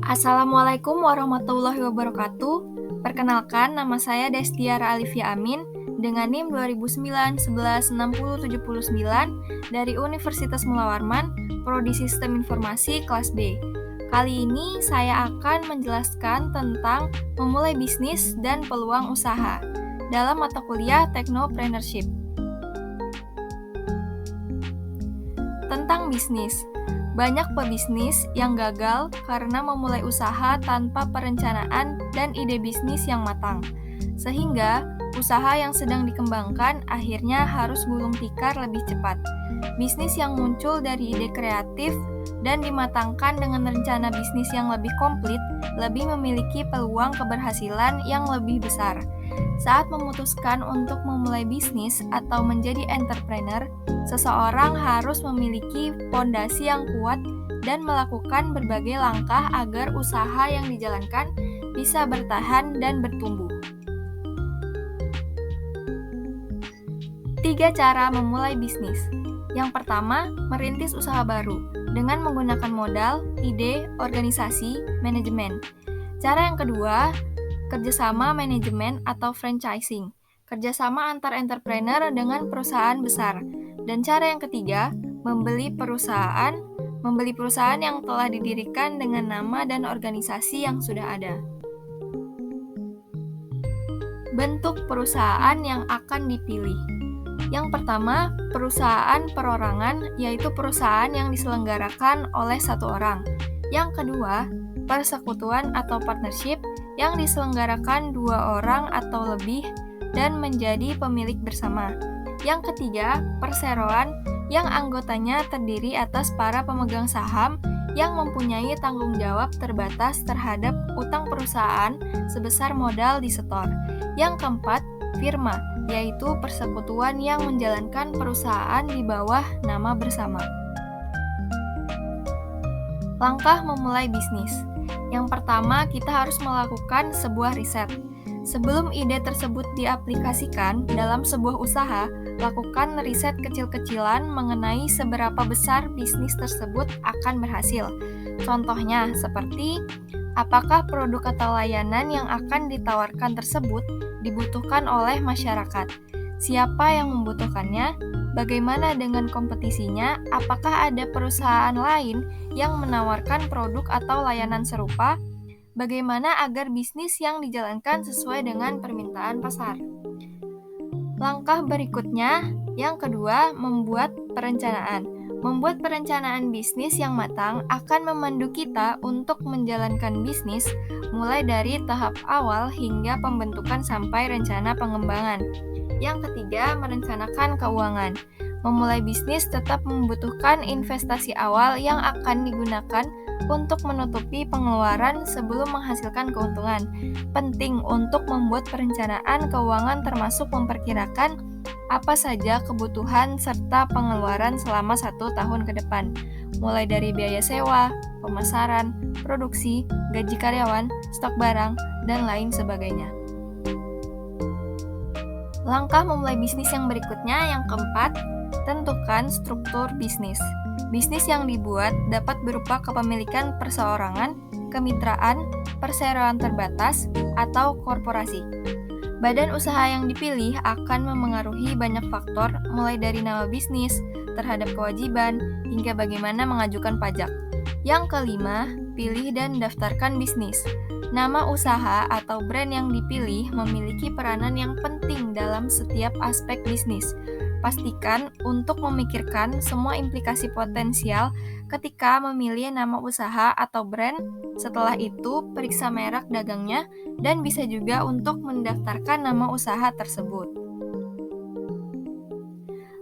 Assalamualaikum warahmatullahi wabarakatuh. Perkenalkan, nama saya Destiara Alivia Amin dengan NIM 2009 11 60 79 dari Universitas Mula Warman, Prodi Sistem Informasi kelas B. Kali ini saya akan menjelaskan tentang memulai bisnis dan peluang usaha dalam mata kuliah Technopreneurship. Tentang bisnis. Banyak pebisnis yang gagal karena memulai usaha tanpa perencanaan dan ide bisnis yang matang. Sehingga, usaha yang sedang dikembangkan akhirnya harus gulung tikar lebih cepat. Bisnis yang muncul dari ide kreatif dan dimatangkan dengan rencana bisnis yang lebih komplit, lebih memiliki peluang keberhasilan yang lebih besar. Saat memutuskan untuk memulai bisnis atau menjadi entrepreneur, seseorang harus memiliki fondasi yang kuat dan melakukan berbagai langkah agar usaha yang dijalankan bisa bertahan dan bertumbuh. 3 cara memulai bisnis. Yang pertama, merintis usaha baru dengan menggunakan modal, ide, organisasi, manajemen. Cara yang kedua, kerjasama manajemen atau franchising, kerjasama antar entrepreneur dengan perusahaan besar. Dan cara yang ketiga, membeli perusahaan yang telah didirikan dengan nama dan organisasi yang sudah ada. Bentuk perusahaan yang akan dipilih. Yang pertama, perusahaan perorangan, yaitu perusahaan yang diselenggarakan oleh satu orang. Yang kedua, persekutuan atau partnership yang diselenggarakan 2 orang atau lebih dan menjadi pemilik bersama. Yang ketiga, perseroan yang anggotanya terdiri atas para pemegang saham yang mempunyai tanggung jawab terbatas terhadap utang perusahaan sebesar modal disetor. Yang keempat, firma, yaitu persekutuan yang menjalankan perusahaan di bawah nama bersama. Langkah memulai bisnis. Yang pertama, kita harus melakukan sebuah riset. Sebelum ide tersebut diaplikasikan dalam sebuah usaha, lakukan riset kecil-kecilan mengenai seberapa besar bisnis tersebut akan berhasil. Contohnya seperti, apakah produk atau layanan yang akan ditawarkan tersebut dibutuhkan oleh masyarakat? Siapa yang membutuhkannya? Bagaimana dengan kompetisinya? Apakah ada perusahaan lain yang menawarkan produk atau layanan serupa? Bagaimana agar bisnis yang dijalankan sesuai dengan permintaan pasar? Langkah berikutnya, yang kedua, membuat perencanaan. Membuat perencanaan bisnis yang matang akan memandu kita untuk menjalankan bisnis mulai dari tahap awal hingga pembentukan sampai rencana pengembangan. Yang ketiga, merencanakan keuangan. Memulai bisnis tetap membutuhkan investasi awal yang akan digunakan untuk menutupi pengeluaran sebelum menghasilkan keuntungan. Penting untuk membuat perencanaan keuangan termasuk memperkirakan apa saja kebutuhan serta pengeluaran selama 1 tahun ke depan, mulai dari biaya sewa, pemasaran, produksi, gaji karyawan, stok barang, dan lain sebagainya. Langkah memulai bisnis yang berikutnya, yang keempat, tentukan struktur bisnis. Bisnis yang dibuat dapat berupa kepemilikan perseorangan, kemitraan, perseroan terbatas, atau korporasi. Badan usaha yang dipilih akan memengaruhi banyak faktor, mulai dari nama bisnis, terhadap kewajiban, hingga bagaimana mengajukan pajak. Yang kelima, pilih dan daftarkan bisnis. Nama usaha atau brand yang dipilih memiliki peranan yang penting dalam setiap aspek bisnis. Pastikan untuk memikirkan semua implikasi potensial ketika memilih nama usaha atau brand. Setelah itu, periksa merek dagangnya dan bisa juga untuk mendaftarkan nama usaha tersebut.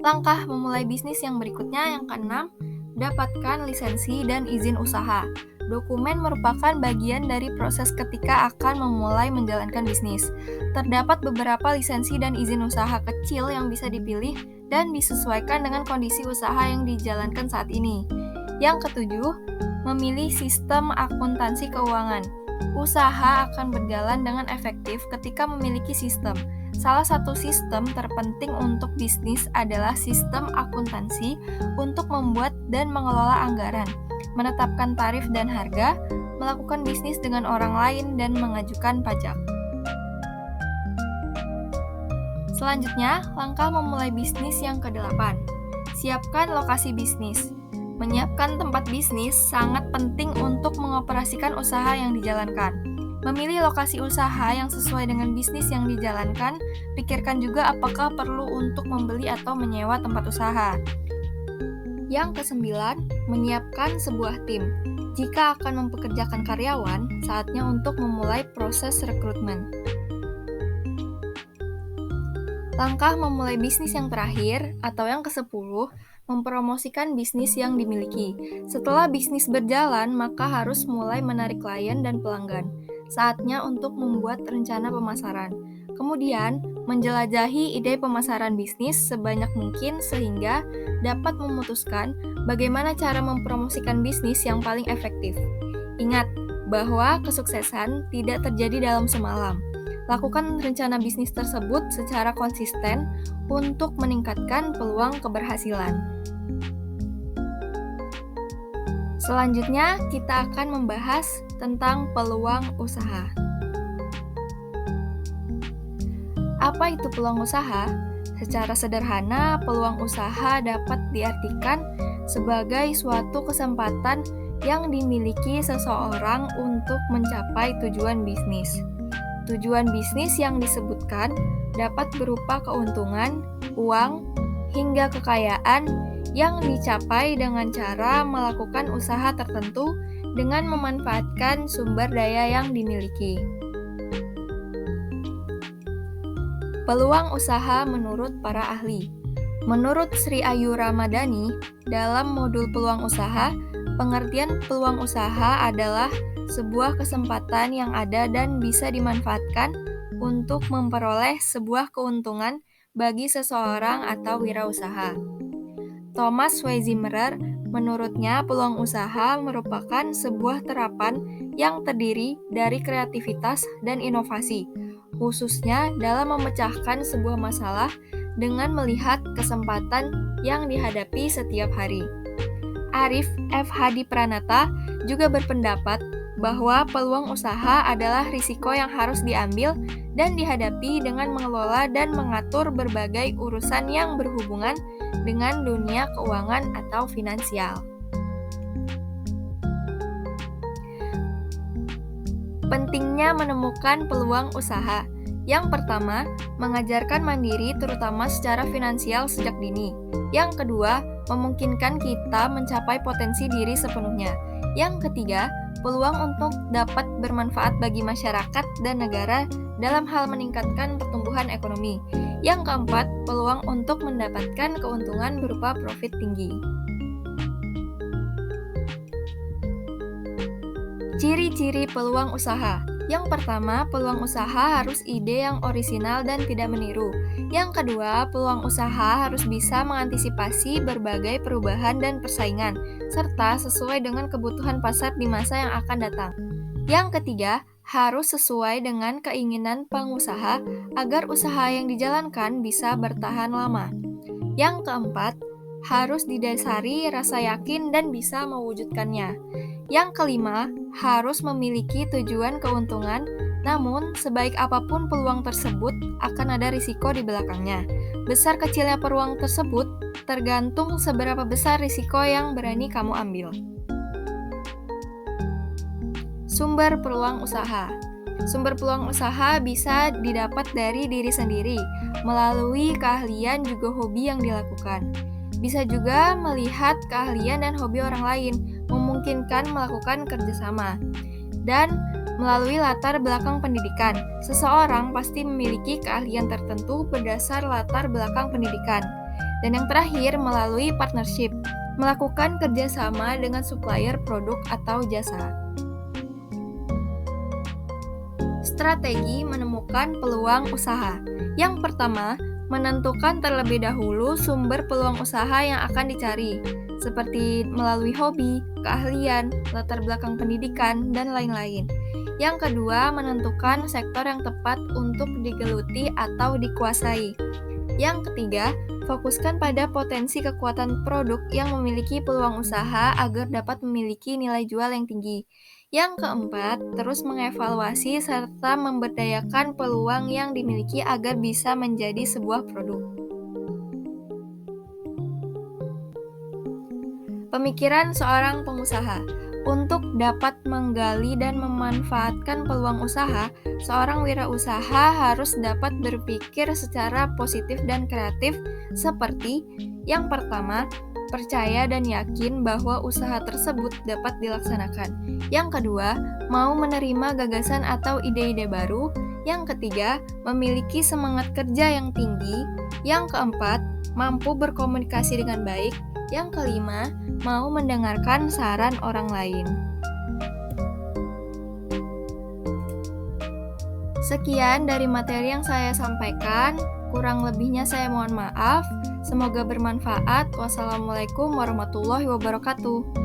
Langkah memulai bisnis yang berikutnya, yang keenam, dapatkan lisensi dan izin usaha. Dokumen merupakan bagian dari proses ketika akan memulai menjalankan bisnis. Terdapat beberapa lisensi dan izin usaha kecil yang bisa dipilih dan disesuaikan dengan kondisi usaha yang dijalankan saat ini. Yang ketujuh, memilih sistem akuntansi keuangan. Usaha akan berjalan dengan efektif ketika memiliki sistem. Salah satu sistem terpenting untuk bisnis adalah sistem akuntansi untuk membuat dan mengelola anggaran, menetapkan tarif dan harga, melakukan bisnis dengan orang lain, dan mengajukan pajak. Selanjutnya, langkah memulai bisnis yang ke-8. Siapkan lokasi bisnis. Menyiapkan tempat bisnis sangat penting untuk mengoperasikan usaha yang dijalankan. Memilih lokasi usaha yang sesuai dengan bisnis yang dijalankan, pikirkan juga apakah perlu untuk membeli atau menyewa tempat usaha. Yang ke-9, menyiapkan sebuah tim. Jika akan mempekerjakan karyawan, saatnya untuk memulai proses rekrutmen. Langkah memulai bisnis yang terakhir, atau yang ke-10, mempromosikan bisnis yang dimiliki. Setelah bisnis berjalan, maka harus mulai menarik klien dan pelanggan. Saatnya untuk membuat rencana pemasaran. Kemudian, menjelajahi ide pemasaran bisnis sebanyak mungkin sehingga dapat memutuskan bagaimana cara mempromosikan bisnis yang paling efektif. Ingat bahwa kesuksesan tidak terjadi dalam semalam. Lakukan rencana bisnis tersebut secara konsisten untuk meningkatkan peluang keberhasilan. Selanjutnya, kita akan membahas tentang peluang usaha. Apa itu peluang usaha? Secara sederhana, peluang usaha dapat diartikan sebagai suatu kesempatan yang dimiliki seseorang untuk mencapai tujuan bisnis. Tujuan bisnis yang disebutkan dapat berupa keuntungan, uang, hingga kekayaan yang dicapai dengan cara melakukan usaha tertentu dengan memanfaatkan sumber daya yang dimiliki. Peluang usaha menurut para ahli. Menurut Sri Ayu Ramadhani, dalam modul peluang usaha, pengertian peluang usaha adalah sebuah kesempatan yang ada dan bisa dimanfaatkan untuk memperoleh sebuah keuntungan bagi seseorang atau wirausaha. Thomas Weizsäcker, menurutnya peluang usaha merupakan sebuah terapan yang terdiri dari kreativitas dan inovasi, khususnya dalam memecahkan sebuah masalah dengan melihat kesempatan yang dihadapi setiap hari. Arif F. Hadi Pranata juga berpendapat bahwa peluang usaha adalah risiko yang harus diambil dan dihadapi dengan mengelola dan mengatur berbagai urusan yang berhubungan dengan dunia keuangan atau finansial. Pentingnya menemukan peluang usaha. Yang pertama, mengajarkan mandiri terutama secara finansial sejak dini. Yang kedua, memungkinkan kita mencapai potensi diri sepenuhnya. Yang ketiga, peluang untuk dapat bermanfaat bagi masyarakat dan negara dalam hal meningkatkan pertumbuhan ekonomi. Yang keempat, peluang untuk mendapatkan keuntungan berupa profit tinggi. Ciri-ciri peluang usaha. Yang pertama, peluang usaha harus ide yang orisinal dan tidak meniru. Yang kedua, peluang usaha harus bisa mengantisipasi berbagai perubahan dan persaingan, serta sesuai dengan kebutuhan pasar di masa yang akan datang. Yang ketiga, harus sesuai dengan keinginan pengusaha agar usaha yang dijalankan bisa bertahan lama. Yang keempat, harus didasari rasa yakin dan bisa mewujudkannya. Yang kelima, harus memiliki tujuan keuntungan, namun sebaik apapun peluang tersebut akan ada risiko di belakangnya. Besar kecilnya peluang tersebut tergantung seberapa besar risiko yang berani kamu ambil. Sumber peluang usaha. Sumber peluang usaha bisa didapat dari diri sendiri, melalui keahlian juga hobi yang dilakukan. Bisa juga melihat keahlian dan hobi orang lain, memungkinkan melakukan kerjasama. Dan melalui latar belakang pendidikan, seseorang pasti memiliki keahlian tertentu berdasar latar belakang pendidikan. Dan yang terakhir, melalui partnership, melakukan kerjasama dengan supplier produk atau jasa. Strategi menemukan peluang usaha. Yang pertama, menentukan terlebih dahulu sumber peluang usaha yang akan dicari, seperti melalui hobi, keahlian, latar belakang pendidikan, dan lain-lain. Yang kedua, menentukan sektor yang tepat untuk digeluti atau dikuasai. Yang ketiga, fokuskan pada potensi kekuatan produk yang memiliki peluang usaha agar dapat memiliki nilai jual yang tinggi. Yang keempat, terus mengevaluasi serta memberdayakan peluang yang dimiliki agar bisa menjadi sebuah produk. Pemikiran seorang pengusaha. Untuk dapat menggali dan memanfaatkan peluang usaha, seorang wirausaha harus dapat berpikir secara positif dan kreatif seperti yang pertama, percaya dan yakin bahwa usaha tersebut dapat dilaksanakan. Yang kedua, mau menerima gagasan atau ide-ide baru. Yang ketiga, memiliki semangat kerja yang tinggi. Yang keempat, mampu berkomunikasi dengan baik. Yang kelima, mau mendengarkan saran orang lain. Sekian dari materi yang saya sampaikan, kurang lebihnya saya mohon maaf. Semoga bermanfaat. Wassalamualaikum warahmatullahi wabarakatuh.